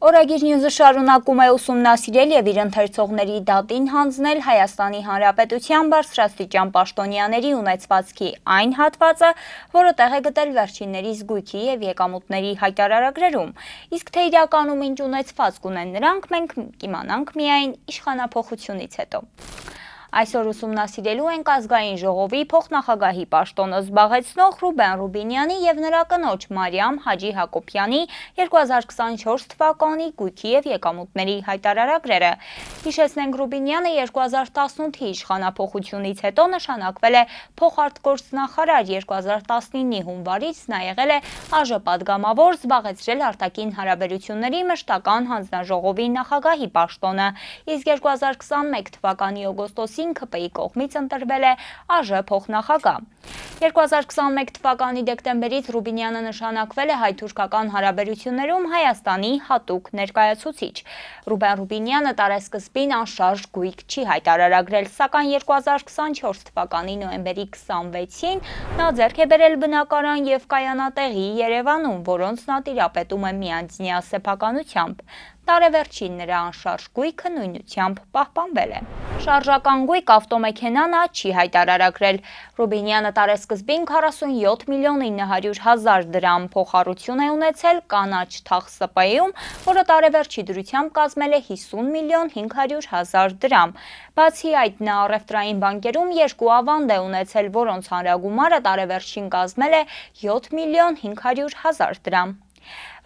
Օրագիր նյուզը շարունակում է ուսումնասիրել և իր ընթերցողների դատին հանձնել Հայաստանի Հանրապետության բարձրաստիճան պաշտոնյաների ունեցվածքի այն հատվածը, որը տեղ է գտել վերջինների զգույքի և եկամուտների հայտարարագրերում, իսկ թե իրականում ինչ ունեցվածք ունեն նրանք, մենք կիմանանք միայն իշխանափոխությունից հետո։ Այսօր ուսումնասիրելու ենք ազգային ժողովի փոխնախագահի պաշտոնը զբաղեցնող Ռուբեն Ռուբինյանի և նրա կնոջ Մարիամ Հաջի Հակոբյանի 2024 թվականի գույքի և եկամուտների հայտարարագրերը։ Հիշեցնենք, Ռուբինյանը 2018-ի իշխանափոխությունից հետո նշանակվել է փոխարտգործնախարար, 2019-ի հունվարից նա եղել է ԱԺ պատգամավոր, զբաղեցրել արտաքին հարաբերությունների մշտական հանձնաժողովի նախագահի պաշտոնը, իսկ 2021 թվականի օգոստոսին ՔՊ-ի կողմից ընտրվել է ԱԺ փոխնախագահ։ 2021 թվականի դեկտեմբերից Ռուբինյանը նշանակվել է հայ-թուրքական հարաբերություններում Հայաստանի հատուկ ներկայացուցիչ։ Ռուբեն Ռուբինյանը տարեսկզբին անշարժ գույք չի հայտարարագրել, սակայն 2024 թվականի նոյեմբերի 26-ին նա ձեռք է բերել բնակարան և կայանատեղի Երևանում, որոնց նա տիրապետում է միանձնյա սեփականությամբ։ Տարեվերջին նրա անշարժ գույքը նույնությամբ պահպանվել է։ Շարժական գույք ավտոմեքենա նա չի հայտարարագրել։ Ռուբինյանը տարեսկզբին 47 միլիոն 900 հազար դրամ փոխառություն է ունեցել կանաչ թաղ ՍՊ-ում, որը տարեվերջի դրությամբ կազմել է 50 միլիոն 500 հազար դրամ։ Բացի այդ, նա առևտրային բանկերում 2 ավանդ է ունեցել, որոնց հանրագումարը տարեվերջին կազմել է 7 միլիոն 500 հազար դրամ։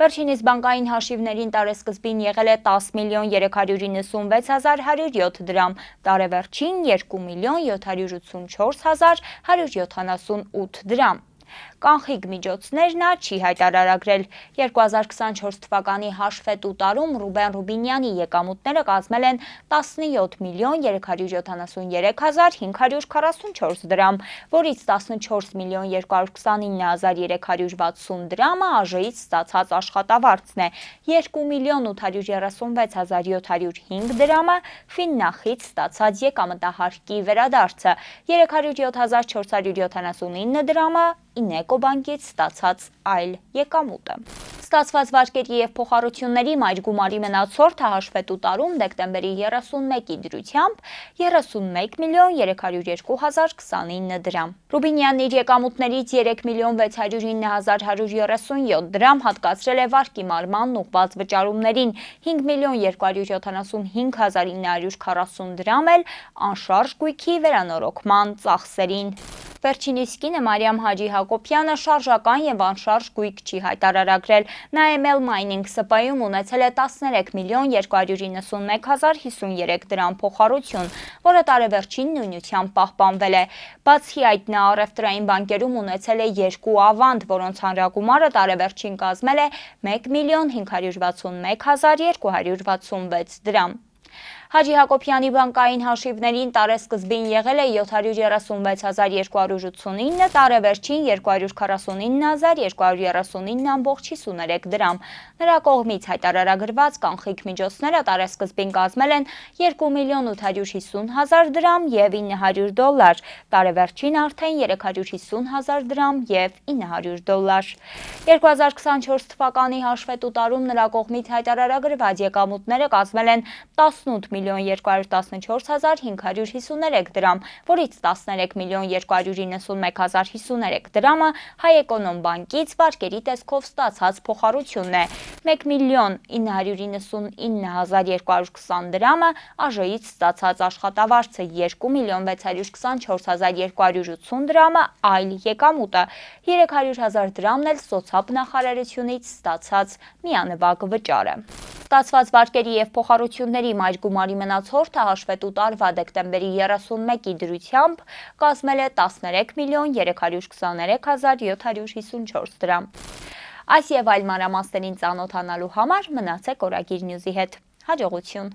Վերջինիս բանկային հաշիվներին տարեսկզբին եղել է 10 միլիոն 396 հազար 107 դրամ, տարեվերջին 2 միլիոն 784 հազար 178 դրամ։ Կանխիկ միջոցներ նա չի հայտարարագրել։ 2024 թվականի հաշվետու տարում Ռուբեն Ռուբինյանի եկամուտները կազմել են 17 միլիոն 373 հազար 544 դրամ, որից 14 միլիոն 229 հազար 360 դրամը ԱԺ-ից ստացած աշխատավարձն է, 2 միլիոն 836 հազար 705 դրամը Ֆիննախից ստացած եկամտահարկի վերադարձը, 307 հազար 479 դրամը Ինեկո բանկից ստացած այլ եկամուտը։ Ստացված վարկերի և փոխառությունների մայր գումարի մնացորդը հաշվետու տարում դեկտեմբերի 31-ի դրությամբ 31 միլիոն 302 հազար 29 դրամ։ Ռուբինյանն իր եկամուտներից 3 միլիոն 609 հազար 137 դրամ հատկացրել է վարկի մարմանն ուղղված վճարումներին, 5 միլիոն 275 հազար 940 դրամ էլ անշարժ գույքի վերանորոգման ծախսերին։ Վերջինիս կինը Մարիամ Հաջի Հակոբյանը շարժական և անշարժ գույք չի հայտարարագրել։ Նա ML Mining ՍՊ-ում ունեցել է 13 միլիոն 291 հազար 53 դրամ փոխառություն, որը տարեվերջին նույնությամբ պահպանվել է։ Բացի այդ, նա առևտրային բանկերում ունեցել է 2 ավանդ, որոնց հանրագումարը տարեվերջին կազմել է 1 միլիոն 561 հազար 266 դրամ։ Հաջի Հակոբյանի բանկային հաշիվներին տարեսկզբին եղել է 736 հազար 289, տարեվերջին 249 հազար 239,53 դրամ։ Նրա կողմից հայտարարագրված կանխիկ միջոցները տարեսկզբին կազմել են 2 միլիոն 850 հազար դրամ և 900 դոլար, տարեվերջին արդեն 350 հազար դրամ և 900 դոլար։ 2024 թվականի հաշվետու տարում նրա կողմից հայտարարագրված եկամուտները կազմել են 18 միլիոն 214 հազար 553 դրամ, որից 13 միլիոն 291 հազար 53 դրամը Հայէկոնոմբանկից վարկերի տեսքով ստացած փոխառությունն է, 1 միլիոն 999 հազար 220 դրամը ԱԺ-ից ստացած աշխատավարձը, 2 միլիոն 624 հազար 280 դրամը այլ եկամուտը, 300 հազար դրամն էլ սոցիալնախարարությունից ստացած միանվագ վճարը։ Ստացված վարկերի և փոխառությունների մայր գումարի մնացորդը հաշվետու տարվա դեկտեմբերի 31-ի դրությամբ կազմել է 13 միլիոն 323 հազար 754 դրամ։ Այս և այլ մանրամասներին ծանոթանալու համար մնացեք Օրագիր նյուզի հետ։ Հաջողություն։